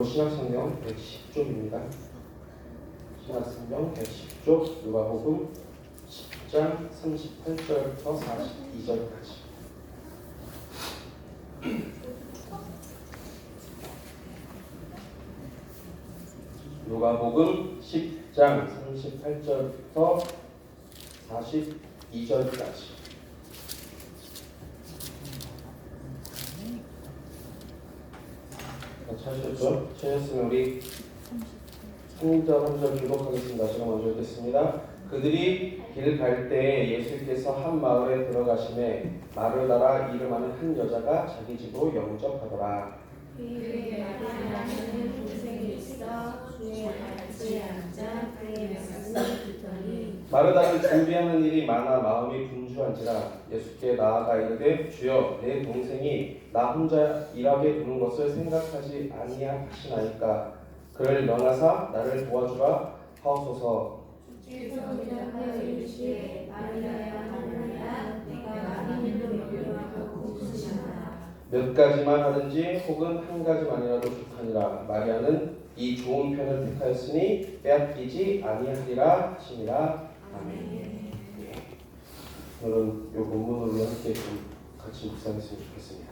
신약성경 110쪽입니다. 신약성경 110쪽 누가복음 10장 38절부터 42절까지. 누가복음 10장 38절부터 42절까지. 찾으셨죠? 찾았으면 우리 3절 한 절 교독하겠습니다. 제가 먼저 읽겠습니다. 그들이 길 갈 때 예수께서 한 마을에 들어가시매 마르다라 이름하는 한 여자가 자기 집으로 영접하더라. 그에게 마리아라는 동생이 있어 주의 발치에 앉아 그의 말씀을 듣더니 마르다는 준비하는 일이 많아 마음이 분주한지라 예수께 나아가 이르되 주여 내 동생이 나 혼자 일하게 두는 것을 생각하지 아니하시나이까 그를 명하사 나를 도와주라 하옵소서. 주께서 대답하여 이르시되 마리아야 하느니라 내가 많은 일로 염려하고 웃으시나라. 몇 가지만 하든지 혹은 한 가지만이라도 좋다니라. 마리아는 이 좋은 편을 택하였으니 빼앗기지 아니하리라 하시니라. 아멘. 오늘은 이 본문으로 함께 좀 같이 묵상했으면 좋겠습니다.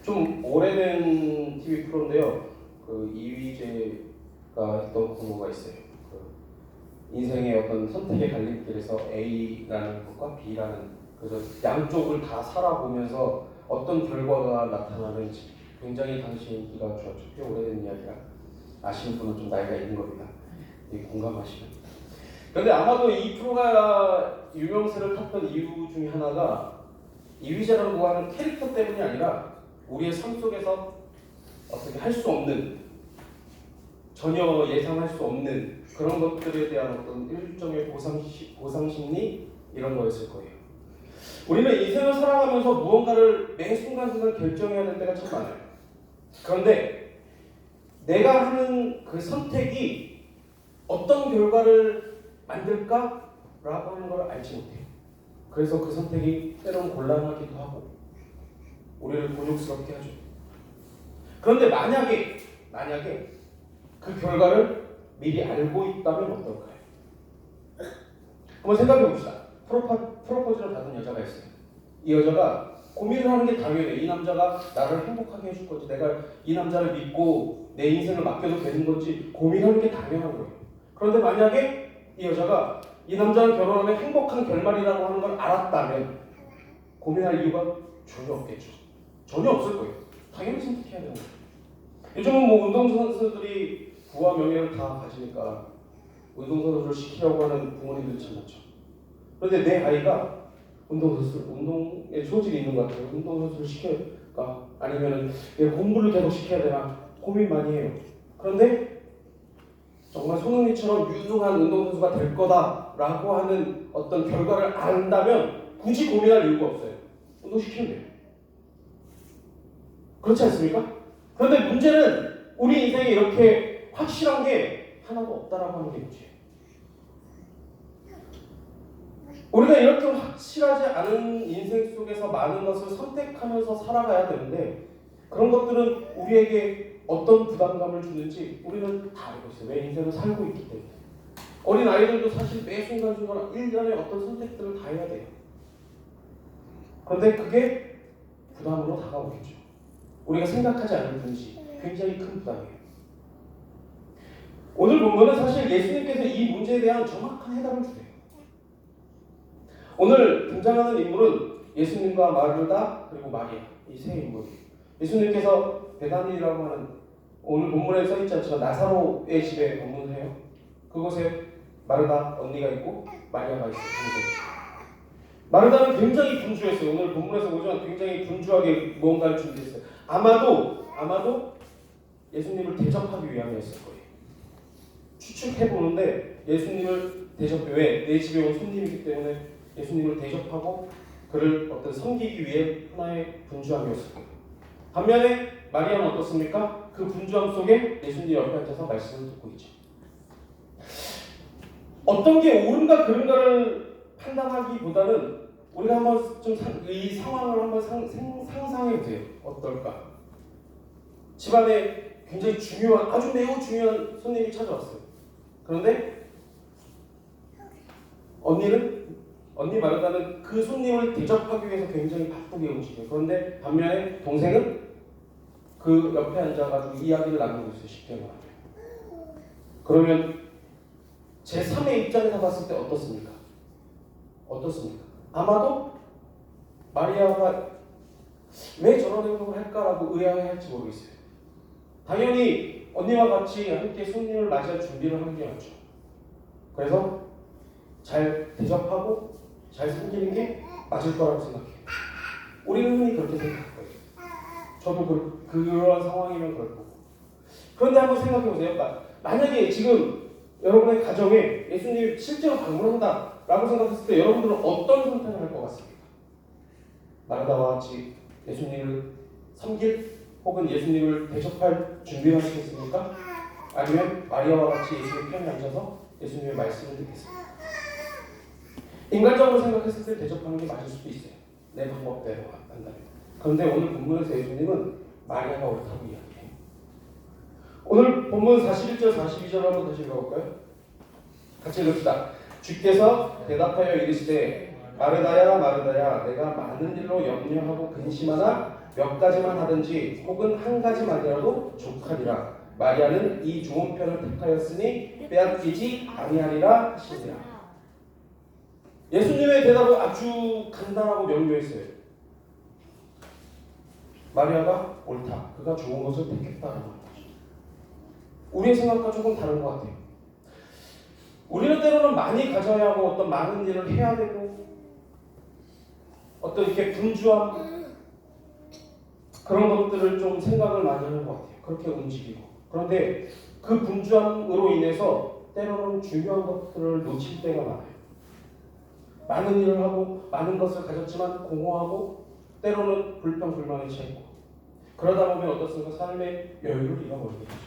좀 오래된 TV 프로인데요. 그 이휘재가 했던 코너가 있어요. 그 인생의 어떤 선택의 갈림길에서 A라는 것과 B라는 그래서 양쪽을 다 살아보면서 어떤 결과가 나타나는지 굉장히 당시 인기가 좋았죠. 꽤 오래된 이야기라 아시는 분은 좀 나이가 있는 겁니다. 공감하시면. 그런데 아마도 이 프로가 유명세를 탔던 이유 중에 하나가 이휘재라고 하는 캐릭터 때문이 아니라 우리의 삶 속에서 어떻게 할 수 없는 전혀 예상할 수 없는 그런 것들에 대한 어떤 일종의 보상심리 이런 거였을 거예요. 우리는 인생을 살아가면서 무언가를 매 순간순간 결정해야 될 때가 참 많아요. 그런데 내가 하는 그 선택이 어떤 결과를 만들까라고 하는 걸 알지 못해요. 그래서 그 선택이 때로는 곤란하기도 하고 우리를 곤욕스럽게 하죠. 그런데 만약에 그 결과를 미리 알고 있다면 어떨까요? 한번 생각해 봅시다. 프로포즈를 받은 여자가 있어요. 이 여자가 고민을 하는 게 당연해. 이 남자가 나를 행복하게 해줄 건지, 내가 이 남자를 믿고 내 인생을 맡겨도 되는 건지 고민하는 게 당연한 거예요. 그런데 만약에 이 여자가 이 남자랑 결혼하면 행복한 결말이라고 하는 걸 알았다면 고민할 이유가 전혀 없겠죠. 전혀 없을 거예요. 당연히 선택해야 되는 거예요. 요즘은 뭐 운동선수들이 부와 명예를 다 가지니까 운동선수를 시키려고 하는 부모님들이 참 많죠. 그런데 내 아이가 운동에 소질이 있는 것 같아요. 운동선수를 시킬까? 아니면 공부를 계속 시켜야 되나? 고민 많이 해요. 그런데 정말 손흥민처럼 유능한 운동선수가 될 거다라고 하는 어떤 결과를 안다면 굳이 고민할 이유가 없어요. 운동시키면 돼요. 그렇지 않습니까? 그런데 문제는 우리 인생에 이렇게 확실한 게 하나도 없다라고 하는 게 문제예요. 우리가 이렇게 확실하지 않은 인생 속에서 많은 것을 선택하면서 살아가야 되는데 그런 것들은 우리에게 어떤 부담감을 주는지 우리는 다 알고 있어요. 왜 인생을 살고 있기 때문에. 어린 아이들도 사실 매 순간순간 일련의 어떤 선택들을 다 해야 돼요. 그런데 그게 부담으로 다가오겠죠. 우리가 생각하지 않을 뿐이지 굉장히 큰 부담이에요. 오늘 본문은 사실 예수님께서 이 문제에 대한 정확한 해답을 주세요. 오늘 등장하는 인물은 예수님과 마르다 그리고 마리아 이 세 인물이에요. 예수님께서 베다니라고 하는 오늘 본문에 써있지 않지만 나사로의 집에 방문해요. 그곳에 마르다 언니가 있고 마리아가 있어요. 마르다는 굉장히 분주했어요. 오늘 본문에서 보지만 굉장히 분주하게 무언가를 준비했어요. 아마도 예수님을 대접하기 위함이었을 거예요. 추측해보는데 예수님을 왜? 내 집에 온 손님이기 때문에 예수님을 대접하고 그를 어떤 섬기기 위해 하나의 분주함이었을 거예요. 반면에 마리아는 어떻습니까? 그 분주함 속에 예수님 옆에 앉아서 말씀을 듣고 있죠. 어떤 게 옳은가 그른가를 판단하기보다는 우리가 한번 좀 이 상황을 한번 상상해 보세요. 어떨까? 집안에 굉장히 중요한, 아주 매우 중요한 손님이 찾아왔어요. 그런데 언니 마르다는 그 손님을 대접하기 위해서 굉장히 바쁘게 움직여요. 그런데 반면에 동생은 그 옆에 앉아가지고 이야기를 나누고 있어요. 쉽게 말하면. 그러면 제3의 입장에서 봤을 때 어떻습니까? 아마도 마리아가 왜 저런 행동을 할까라고 의아해할지 모르겠어요. 당연히 언니와 같이 함께 손님을 맞이할 준비를 하는 게 맞죠. 그래서 잘 대접하고 잘 섬기는 게 맞을 거라고 생각해요. 우리는 흔히 그렇게 생각할 거예요. 저도 그런 상황이면 그럴 거고. 그런데 한번 생각해 보세요. 만약에 지금 여러분의 가정에 예수님이 실제로 방문한다라고 생각했을 때 여러분들은 어떤 선택을 할 것 같습니까? 마르다와 같이 예수님을 섬길 혹은 예수님을 대접할 준비를 하시겠습니까? 아니면 마리아와 같이 예수님 편에 앉아서 예수님의 말씀을 듣겠습니까? 인간적으로 생각했을 때 대접하는 게 맞을 수도 있어요. 내 방법대로 한다면. 그런데 오늘 본문에서 예수님은 마리아가 옳다고 이야기해요. 오늘 본문 41절 42절 한번 다시 읽어볼까요? 같이 읽읍시다. 주께서 대답하여 이르시되 마르다야 마르다야 내가 많은 일로 염려하고 근심하나 몇 가지만 하든지 혹은 한 가지만이라도 족하리라. 마리아는 이 좋은 편을 택하였으니 빼앗기지 아니하리라 하시니라. 예수님의 대답은 아주 간단하고 명료했어요. 마리아가 옳다. 그가 좋은 것을 택했다는 거죠. 우리의 생각과 조금 다른 것 같아요. 우리는 때로는 많이 가져야 하고 어떤 많은 일을 해야 되고 어떤 이렇게 분주함 그런 것들을 좀 생각을 많이 하는 것 같아요. 그렇게 움직이고. 그런데 그 분주함으로 인해서 때로는 중요한 것들을 놓칠 때가 많아요. 많은 일을 하고 많은 것을 가졌지만 공허하고 때로는 불평불만에 차있고 그러다 보면 어떻습니까? 삶의 여유를 잃어버리게 되죠.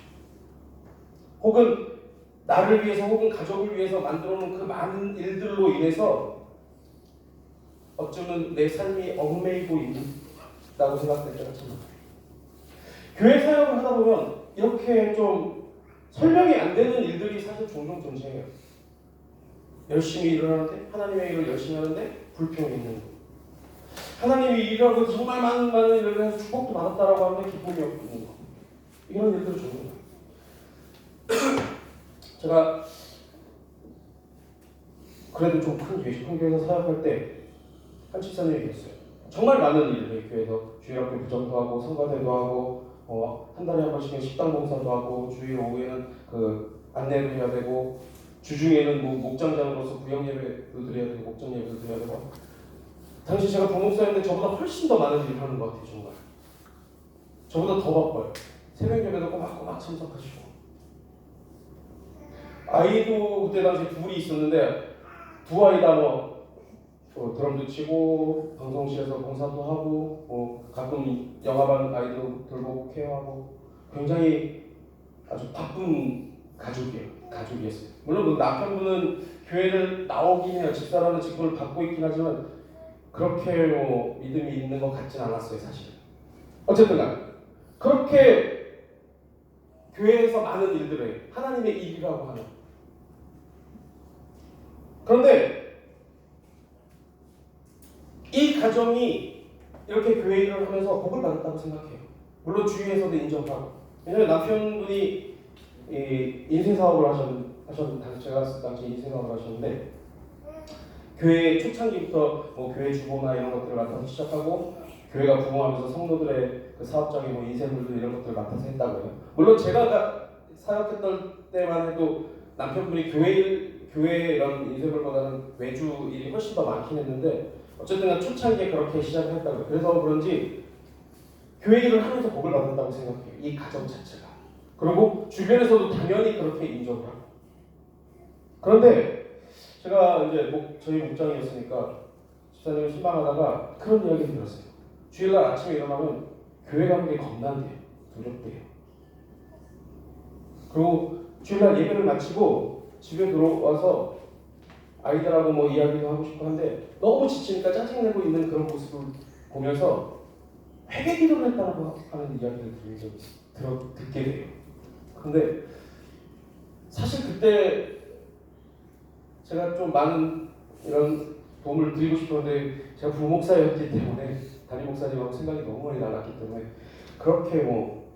혹은 나를 위해서 혹은 가족을 위해서 만들어놓은 그 많은 일들로 인해서 어쩌면 내 삶이 얽매이고 있다고 생각될 때가 참 많아요. 교회 사역을 하다 보면 이렇게 좀 설명이 안 되는 일들이 사실 종종 존재해요. 열심히 일을 하는데 하나님의 일을 열심히 하는데 불평이 있는 거. 하나님이 일하고 정말 많은 일을 해서 축복도 받았다라고 하는데 기쁨이 없는 거. 이런 일들을 종종 해요. 제가 그래도 좀 큰 교회에서 사역할 때 한 집사님이 계셨어요. 정말 많은 일을 교회에서 주일학교 부정도 하고 성가대도 하고 한 달에 한 번씩은 식당 봉사도 하고 주일 오후에는 그 안내도 해야 되고 주중에는 뭐 목장장으로서 구역 예배도 드려야 되고 목장 예배도 드려야 되고 당시 제가 부목사였는데 저보다 훨씬 더 많은 일을 하는 것 같아요. 정말 저보다 더 바빠요. 새벽 예배도 꼬박꼬박 참석하시고 아이도 그때 당시 둘이 있었는데 두 아이 다 드럼도 치고 방송실에서 봉사도 하고 가끔 영화반 아이도 돌보고 케어하고 굉장히 아주 바쁜 가족이었어요. 물론 남편분은 교회를 나오긴 해요. 집사라는 직분을 받고 있긴 하지만 그렇게 믿음이 있는 것 같진 않았어요. 사실. 어쨌든 그렇게 교회에서 많은 일들을 하나님의 일이라고 하는. 그런데 이 가정이 이렇게 교회 일을 하면서 복을 받았다고 생각해요. 물론 주위에서도 인정하고. 왜냐하면 남편분이 인쇄 사업을 하셨는데 제가 당시 인쇄 사업을 하셨는데 교회 초창기부터 교회 주보나 이런 것들을 맡아서 시작하고 교회가 부흥하면서 성도들의 그 사업장에 인쇄물들 이런 것들을 맡아서 했다고 해요. 물론 제가 사역했던 때만 해도 남편분이 교회 이런 인쇄물보다는 외주 일이 훨씬 더 많긴 했는데 어쨌든 초창기에 그렇게 시작을 했다고요. 그래서 그런지 교회 일을 하면서 복을 받는다고 생각해요. 이 가정 자체가. 그리고 주변에서도 당연히 그렇게 인정을 하고. 그런데 제가 이제 저희 목장이었으니까 집사님을 신방하다가 그런 이야기를 들었어요. 주일날 아침에 일어나면 교회 가는 게 겁난대요. 두렵대요. 그리고 주일날 예배를 마치고 집에 들어와서 아이들하고 이야기도 하고 싶고 한데 너무 지치니까 짜증내고 있는 그런 모습을 보면서 회개 기도를 했다고 하는 이야기를 듣게 돼요. 근데 사실 그때 제가 좀 많은 이런 도움을 드리고 싶었는데 제가 부목사였기 때문에 담임 목사님하고 생각이 너무 많이 달랐기 때문에 그렇게 뭐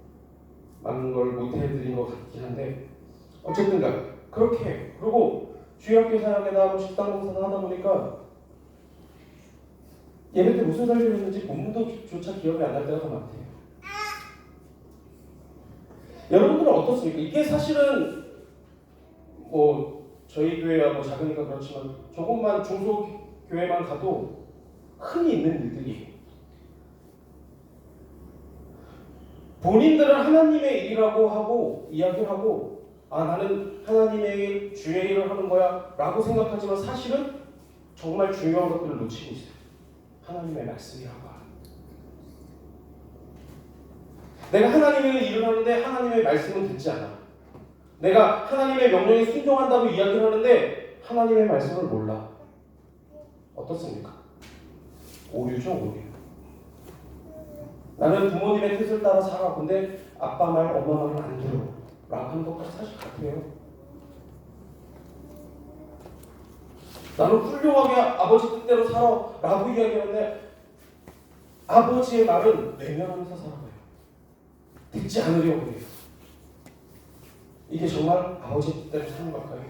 많은 걸 못 해드린 것 같긴 한데 어쨌든간 그렇게 해요. 그리고 주일학교 사역에다 하고 식당 봉사도 하다 보니까 예배 때 무슨 설교를 했는지 본문도조차 기억이 안 날 때가 더 많대요. 여러분들은 어떻습니까? 이게 사실은 뭐 저희 교회야 뭐 작으니까 그렇지만 조금만 중소교회만 가도 흔히 있는 일들이에요. 본인들은 하나님의 일이라고 하고 이야기하고 나는 하나님의 주의 일을 하는 거야 라고 생각하지만 사실은 정말 중요한 것들을 놓치고 있어요. 하나님의 말씀이라고 하는. 내가 하나님의 일을 하는데 하나님의 말씀은 듣지 않아. 내가 하나님의 명령에 순종한다고 이야기를 하는데 하나님의 말씀을 몰라. 어떻습니까? 오류죠, 오류. 나는 부모님의 뜻을 따라 살아. 근데 아빠 말, 엄마 말은 안 들어. 라고 하는 것과 사실 같아요. 나는 훌륭하게 아버지 뜻대로 살아. 라고 이야기하는데 아버지의 말은 외면하면서 살아가요. 듣지 않으려고 해요. 이게 정말 아버지 뜻대로 사는 걸까요?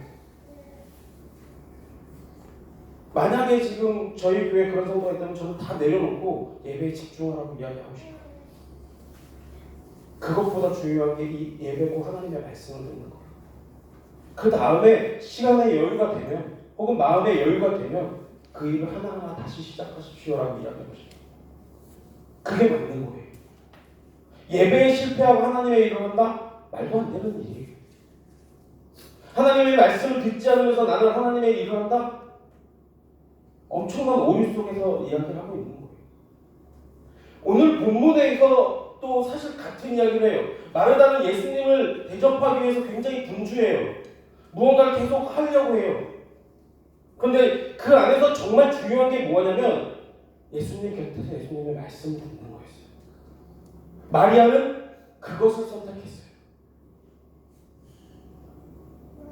만약에 지금 저희 교회에 그런 성도가 있다면 저는 다 내려놓고 예배에 집중하라고 이야기하고 싶어요. 그것보다 중요한 게 이 예배고 하나님의 말씀을 듣는 거예요. 그 다음에 시간의 여유가 되면 혹은 마음의 여유가 되면 그 일을 하나하나 다시 시작하십시오라고 이야기하고 싶어요. 그게 맞는 거예요. 예배에 실패하고 하나님의 일을 한다? 말도 안 되는 일이에요. 하나님의 말씀을 듣지 않으면서 나는 하나님의 일을 한다? 엄청난 오류 속에서 이야기를 하고 있는 거예요. 오늘 본문에서 또 사실 같은 이야기를 해요. 마르다는 예수님을 대접하기 위해서 굉장히 분주해요. 무언가를 계속 하려고 해요. 그런데 그 안에서 정말 중요한 게 뭐냐면 예수님 곁에서 예수님의 말씀을 듣는 거였어요. 마리아는 그것을 선택했어요.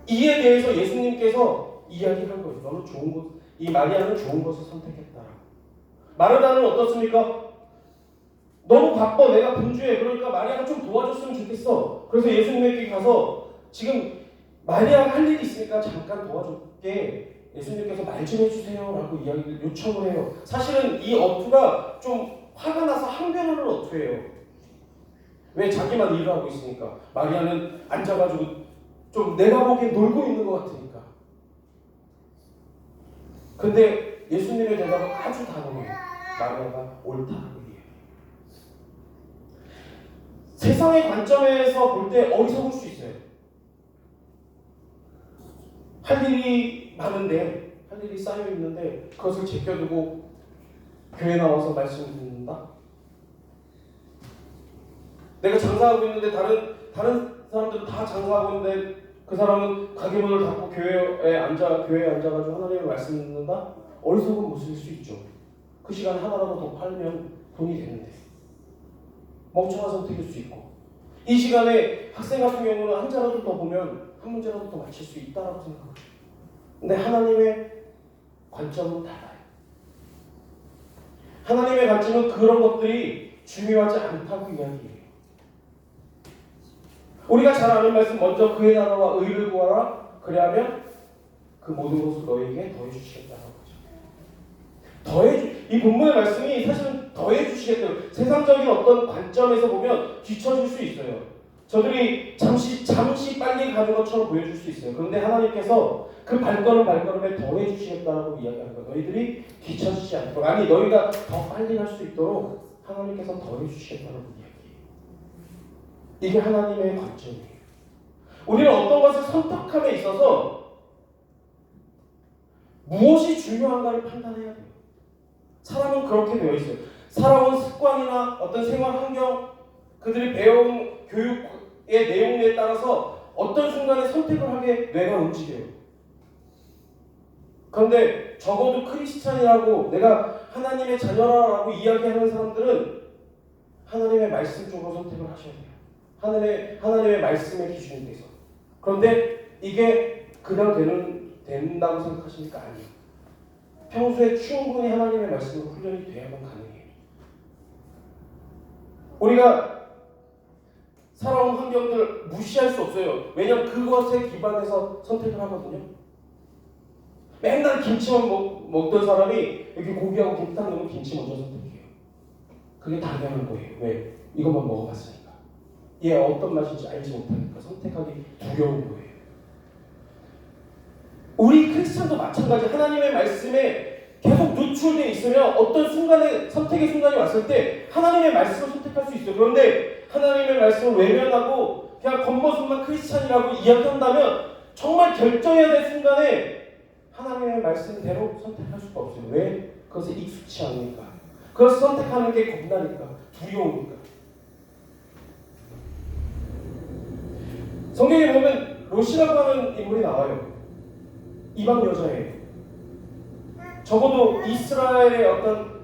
이에 대해서 예수님께서 이야기한 거예요. 너는 좋은 것, 이 마리아는 좋은 것을 선택했다. 마르다는 어떻습니까? 너무 바빠, 내가 분주해. 그러니까 마리아가 좀 도와줬으면 좋겠어. 그래서 예수님에게 가서 지금 마리아가 할 일이 있으니까 잠깐 도와줄게. 예수님께서 말 좀 해주세요 라고 이야기를 요청을 해요. 사실은 이 어투가 좀 화가 나서 항변하는 어투예요. 왜? 자기만 일을 하고 있으니까. 마리아는 앉아가지고 좀 내가 보기엔 놀고 있는 것 같으니까. 근데 예수님의 대답은 아주 단호해요. 마리아가 옳다라고 얘기해요. 세상의 관점에서 볼 때 어리석을 수 있어요. 할 일이 많은데, 할 일이 쌓여 있는데 그것을 제껴두고 교회 나와서 말씀 듣는다? 내가 장사하고 있는데 다른 사람들은 다 장사하고 있는데 그 사람은 가게 문을 닫고 교회에 앉아가지고 하나님의 말씀 듣는다? 어리석은 모습일 수 있죠. 그 시간에 하나라도 더 팔면 돈이 되는데 멍청한 선택일 수 있고, 이 시간에 학생 같은 경우는 한 자라도 더 보면 한 문제라도 더 맞힐 수 있다라고 생각합니다. 근데 하나님의 관점은 달라요. 하나님의 관점은 그런 것들이 중요하지 않다고 이야기해요. 우리가 잘 아는 말씀, 먼저 그의 나라와 의를 구하라. 그래야면 그 모든 것을 너에게 더해 주시겠다는 거죠. 이 본문의 말씀이 사실은 더해 주시겠다는, 세상적인 어떤 관점에서 보면 뒤처질 수 있어요. 저들이 잠시 빨리 가는 것처럼 보여줄 수 있어요. 그런데 하나님께서 그 발걸음에 더해 주시겠다라고 이야기하는 거예요. 너희들이 뒤처지지 않도록, 아니 너희가 더 빨리 갈 수 있도록 하나님께서 더해 주시겠다라고 이야기해요. 이게 하나님의 관점이에요. 우리는 어떤 것을 선택함에 있어서 무엇이 중요한가를 판단해야 돼요. 사람은 그렇게 되어 있어요. 살아온 습관이나 어떤 생활 환경, 그들이 배운 교육의 내용에 따라서 어떤 순간에 선택을 하게 뇌가 움직여요. 그런데 적어도 크리스찬이라고 내가 하나님의 자녀라고 이야기하는 사람들은 하나님의 말씀 쪽으로 선택을 하셔야 돼요. 하나님의 말씀의 기준이 돼서. 그런데 이게 그냥 된다고 생각하십니까? 아니요. 평소에 충분히 하나님의 말씀으로 훈련이 돼야만 가능해요. 우리가 살아온 환경들 무시할 수 없어요. 왜냐하면 그것에 기반해서 선택을 하거든요. 맨날 김치만 먹던 사람이 이렇게 고기하고 김탕 넣으면 김치 먼저 선택해요. 그게 당연한 거예요. 왜? 이것만 먹어봤으니까. 얘 어떤 맛인지 알지 못하니까 선택하기 두려운 거예요. 우리 크리스찬도 마찬가지. 하나님의 말씀에 계속 노출되어 있으면 어떤 순간에 선택의 순간이 왔을 때 하나님의 말씀을 선택할 수 있어요. 그런데 하나님의 말씀을 외면하고 그냥 겉모습만 크리스찬이라고 이야기한다면 정말 결정해야 될 순간에 하나님의 말씀대로 선택할 수가 없어요. 왜? 그것에 익숙치 않으니까. 그것을 선택하는 게 겁나니까. 두려우니까. 성경에 보면 롯이라고 하는 인물이 나와요. 이방 여자예요. 적어도 이스라엘의 어떤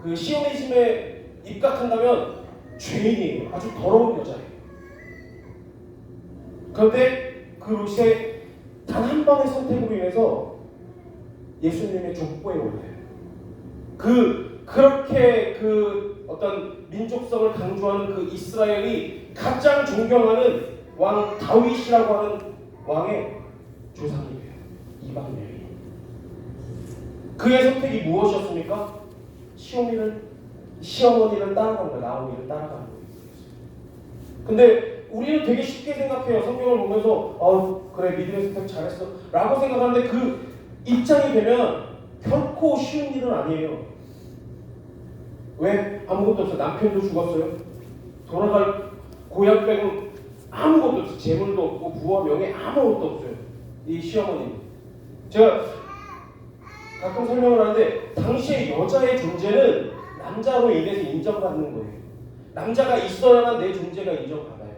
그 시오니즘에 입각한다면 죄인이에요. 아주 더러운 여자예요. 그런데 그 롯의 단 한 번의 선택으로 인해서 예수님의 족보에 올라요. 그렇게 그 어떤 민족성을 강조하는 그 이스라엘이 가장 존경하는 왕 다윗이라고 하는 왕의 조상이 돼요. 이방 여인. 그의 선택이 무엇이었습니까? 시어머니를 따라간 거예요. 나오미를 따라가는 거예요. 근데 우리는 되게 쉽게 생각해요. 성경을 보면서 그래 믿음의 선택 잘했어 라고 생각하는데 그 입장이 되면 결코 쉬운 일은 아니에요. 왜? 아무것도 없어요. 남편도 죽었어요. 돌아갈 고향 빼고 아무것도 없어요. 재물도 없고 부와 명예 아무것도 없어요. 이 시어머니. 제가 가끔 설명을 하는데 당시의 여자의 존재는 남자로 인해서 인정받는 거예요. 남자가 있어야만 내 존재가 인정받아요.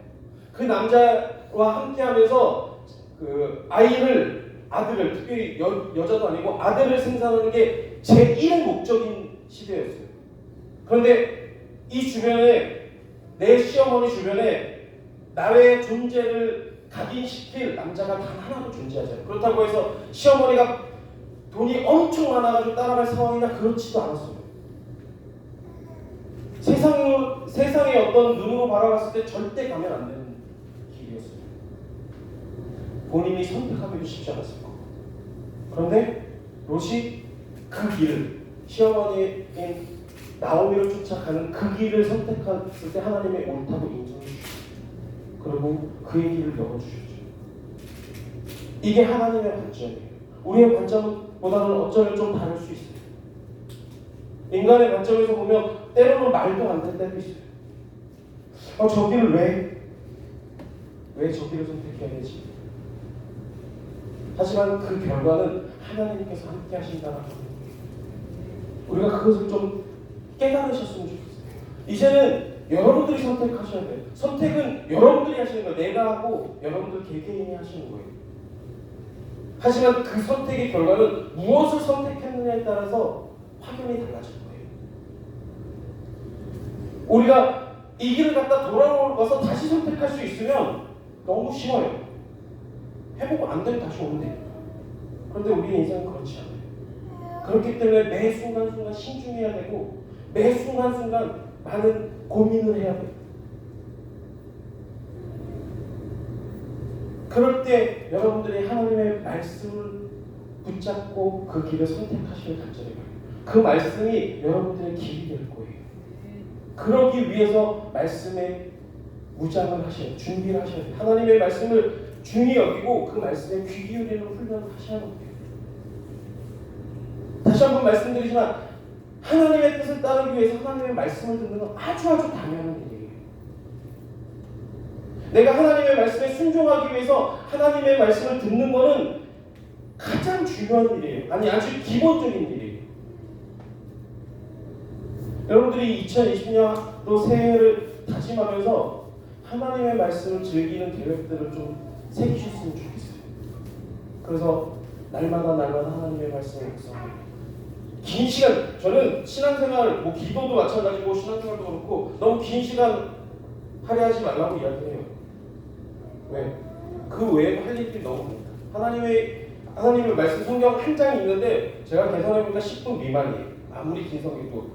그 남자와 함께하면서 그 아들을 특별히 여자도 아니고 아들을 생산하는 게 제1의 목적인 시대였어요. 그런데 이 주변에 내 시어머니 주변에 나의 존재를 각인시킬 남자가 단 하나도 존재하지 않아요. 그렇다고 해서 시어머니가 돈이 엄청 많아가지고 따라갈 상황이나 그렇지도 않았어요. 세상의 어떤 눈으로 바라봤을 때 절대 가면 안 되는 길이었어요. 본인이 선택하기도 쉽지 않았을 거고. 그런데 롯이 그 길을 시어머니인 나오미를 쫓아가는 그 길을 선택했을 때 하나님의 옳다고 인정해 주셨어요. 그리고 그의 길을 열어주셨죠. 이게 하나님의 관점이에요. 우리의 관점보다는 어쩌면 좀 다를 수 있어요. 인간의 관점에서 보면 때로는 말도 안 되는 때도 있어요. 저 길을 왜 저 길을 선택해야 되지? 하지만 그 결과는 하나님께서 함께 하신다는 거예요. 우리가 그것을 좀 깨달으셨으면 좋겠어요. 이제는 여러분들이 선택하셔야 돼요. 선택은 여러분들이 하시는 거예요. 내가 하고 여러분들 개개인이 하시는 거예요. 하지만 그 선택의 결과는 무엇을 선택했느냐에 따라서 확연히 달라질 거예요. 우리가 이 길을 갖다 돌아와서 다시 선택할 수 있으면 너무 쉬워요. 해보고 안 되면 다시 오면 되니까. 그런데 우리의 인생은 그렇지 않아요. 그렇기 때문에 매 순간순간 신중해야 되고 매 순간순간 많은 고민을 해야 돼요. 그럴 때 여러분들이 하나님의 말씀을 붙잡고 그 길을 선택하시는 간절히 바랍니다. 그 말씀이 여러분들의 길이 될 거예요. 그러기 위해서 말씀에 무장을 하셔야 돼요. 준비를 하셔야 돼요. 하나님의 말씀을 중히 여기고 그 말씀에 귀 기울이는 훈련을 하셔야 돼요. 다시 한번 말씀드리지만 하나님의 뜻을 따르기 위해서 하나님의 말씀을 듣는 건 아주 당연한 일이에요. 내가 하나님의 말씀에 순종하기 위해서 하나님의 말씀을 듣는 것은 가장 중요한 일이에요. 아니 아주 기본적인 일이에요. 여러분들이 2020년도 새해를 다짐하면서 하나님의 말씀을 즐기는 계획들을 좀 새기셨으면 좋겠어요. 그래서 날마다 하나님의 말씀을 묵상합니다. 긴 시간, 저는 신앙생활, 기도도 마찬가지고 신앙생활도 그렇고 너무 긴 시간 할애하지 말라고 이야기해요. 왜? 그 외에도 할 일들이 너무 많다. 하나님의 말씀 성경 한 장이 있는데 제가 계산해보니까 10분 미만이에요. 아무리 긴 성경도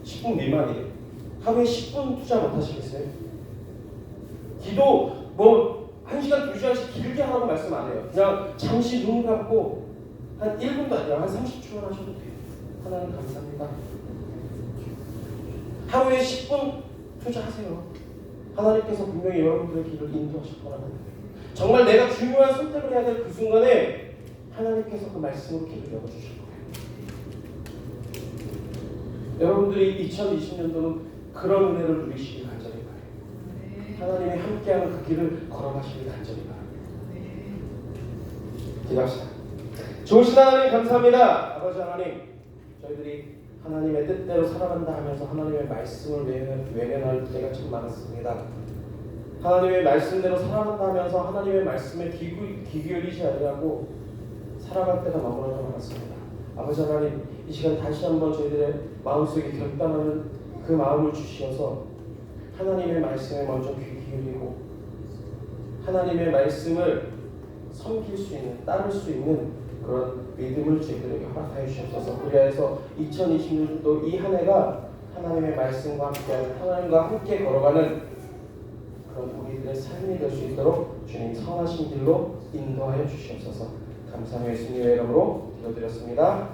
10분 미만이에요. 하루에 10분 투자 못 하시겠어요? 기도 뭐 1시간, 2시간씩 길게 하라고 말씀 안 해요. 그냥 잠시 눈 감고 한 1분도 아니라 한 30초만 하셔도 돼요. 하나님 감사합니다. 하루에 10분 투자하세요. 하나님께서 분명히 여러분들의 길을 인도하실 거라고. 정말 내가 중요한 선택을 해야 될 그 순간에 하나님께서 그 말씀으로 길을 열어주실 거예요. 여러분들이 2020년도는 그런 은혜를 누리시길 간절히 바라요. 하나님이 함께하는 그 길을 걸어가시길 간절히 바랍니다. 기도합시다. 좋으신 하나님 감사합니다. 아버지 하나님, 저희들이 하나님의 뜻대로 살아간다 하면서 하나님의 말씀을 외면할 때가 참 많았습니다. 하나님의 말씀대로 살아간다 하면서 하나님의 말씀에 귀 기울이지 아니하고 살아갈 때가 너무나 많았습니다. 아버지 하나님, 이 시간 다시 한번 저희들의 마음속에 결단하는 그 마음을 주시어서 하나님의 말씀에 먼저 귀 기울이고 하나님의 말씀을 섬길 수 있는, 따를 수 있는 그런 믿음을 저희들에게 허락하여 주옵소서. 그리하여서 2020년도 이 한 해가 하나님의 말씀과 함께하는, 하나님과 함께 걸어가는 그런 우리들의 삶이 될 수 있도록 주님 선하신 길로 인도하여 주시옵소서. 감사하며 예수님의 이름으로 기도드렸습니다.